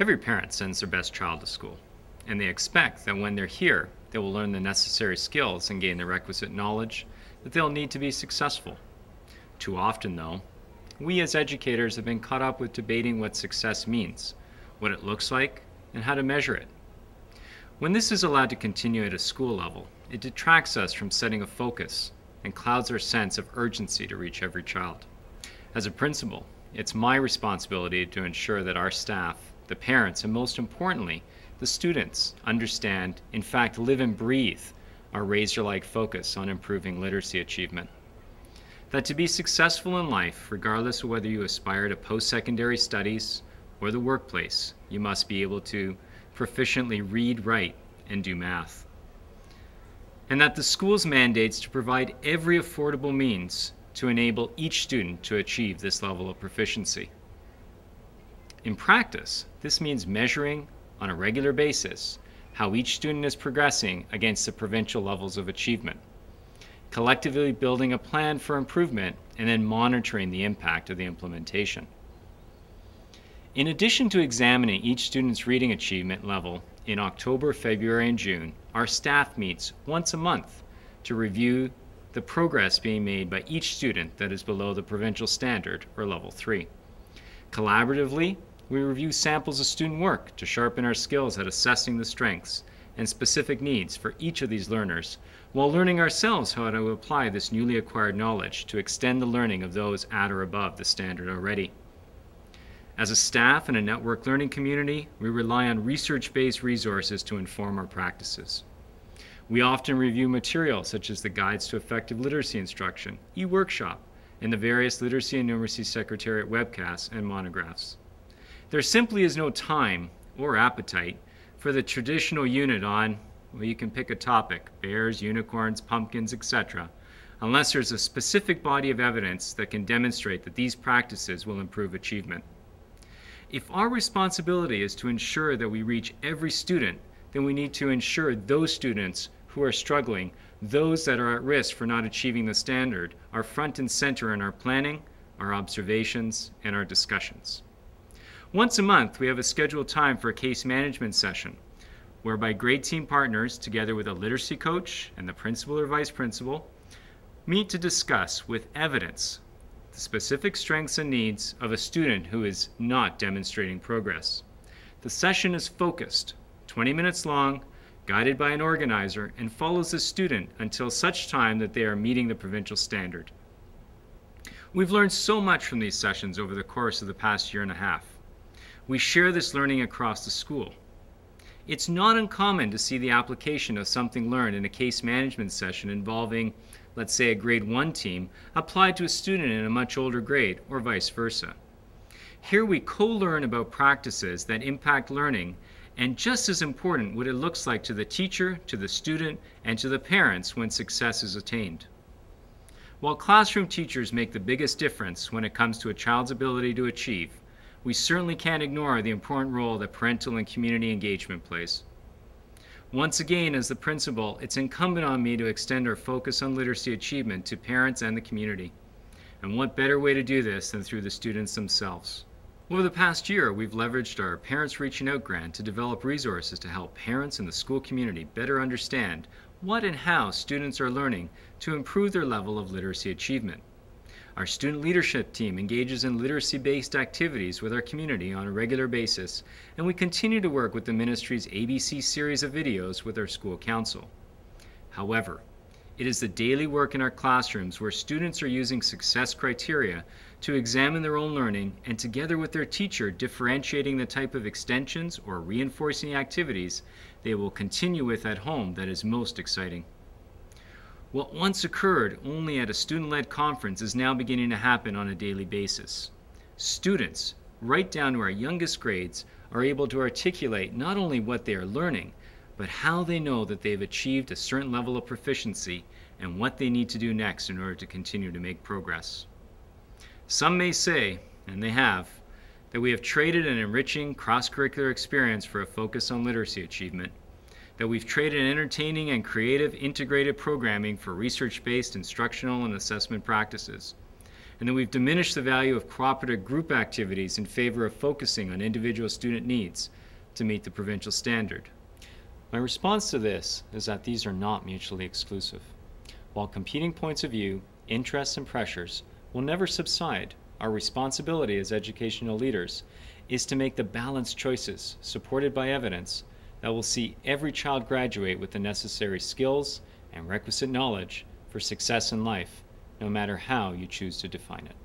Every parent sends their best child to school, and they expect that when they're here, they will learn the necessary skills and gain the requisite knowledge that they'll need to be successful. Too often, though, we as educators have been caught up with debating what success means, what it looks like, and how to measure it. When this is allowed to continue at a school level, it detracts us from setting a focus and clouds our sense of urgency to reach every child. As a principal, it's my responsibility to ensure that our staff, the parents, and most importantly, the students understand, in fact, live and breathe our razor-like focus on improving literacy achievement. That to be successful in life, regardless of whether you aspire to post-secondary studies or the workplace, you must be able to proficiently read, write, and do math. And that the school's mandates to provide every affordable means to enable each student to achieve this level of proficiency. In practice, this means measuring on a regular basis how each student is progressing against the provincial levels of achievement, collectively building a plan for improvement, and then monitoring the impact of the implementation. In addition to examining each student's reading achievement level in October, February, and June, our staff meets once a month to review the progress being made by each student that is below the provincial standard, or level 3. Collaboratively, we review samples of student work to sharpen our skills at assessing the strengths and specific needs for each of these learners, while learning ourselves how to apply this newly acquired knowledge to extend the learning of those at or above the standard already. As a staff and a network learning community, we rely on research-based resources to inform our practices. We often review materials such as the Guides to Effective Literacy Instruction, e-workshop, and the various Literacy and Numeracy Secretariat webcasts and monographs. There simply is no time or appetite for the traditional unit on, well, you can pick a topic, bears, unicorns, pumpkins, etc., unless there's a specific body of evidence that can demonstrate that these practices will improve achievement. If our responsibility is to ensure that we reach every student, then we need to ensure those students who are struggling, those that are at risk for not achieving the standard, are front and center in our planning, our observations, and our discussions. Once a month, we have a scheduled time for a case management session, whereby grade team partners, together with a literacy coach and the principal or vice principal, meet to discuss with evidence the specific strengths and needs of a student who is not demonstrating progress. The session is focused, 20 minutes long, guided by an organizer, and follows the student until such time that they are meeting the provincial standard. We've learned so much from these sessions over the course of the past year and a half. We share this learning across the school. It's not uncommon to see the application of something learned in a case management session involving, let's say, a grade 1 team applied to a student in a much older grade, or vice versa. Here we co-learn about practices that impact learning, and just as important, what it looks like to the teacher, to the student, and to the parents when success is attained. While classroom teachers make the biggest difference when it comes to a child's ability to achieve, we certainly can't ignore the important role that parental and community engagement plays. Once again, as the principal, it's incumbent on me to extend our focus on literacy achievement to parents and the community. And what better way to do this than through the students themselves? Over the past year, we've leveraged our Parents Reaching Out grant to develop resources to help parents and the school community better understand what and how students are learning to improve their level of literacy achievement. Our student leadership team engages in literacy-based activities with our community on a regular basis, and we continue to work with the ministry's ABC series of videos with our school council. However, it is the daily work in our classrooms where students are using success criteria to examine their own learning and, together with their teacher, differentiating the type of extensions or reinforcing activities they will continue with at home that is most exciting. What once occurred only at a student-led conference is now beginning to happen on a daily basis. Students, right down to our youngest grades, are able to articulate not only what they are learning, but how they know that they've achieved a certain level of proficiency and what they need to do next in order to continue to make progress. Some may say, and they have, that we have traded an enriching cross-curricular experience for a focus on literacy achievement, that we've traded entertaining and creative integrated programming for research-based instructional and assessment practices, and that we've diminished the value of cooperative group activities in favor of focusing on individual student needs to meet the provincial standard. My response to this is that these are not mutually exclusive. While competing points of view, interests, and pressures will never subside, our responsibility as educational leaders is to make the balanced choices supported by evidence that will see every child graduate with the necessary skills and requisite knowledge for success in life, no matter how you choose to define it.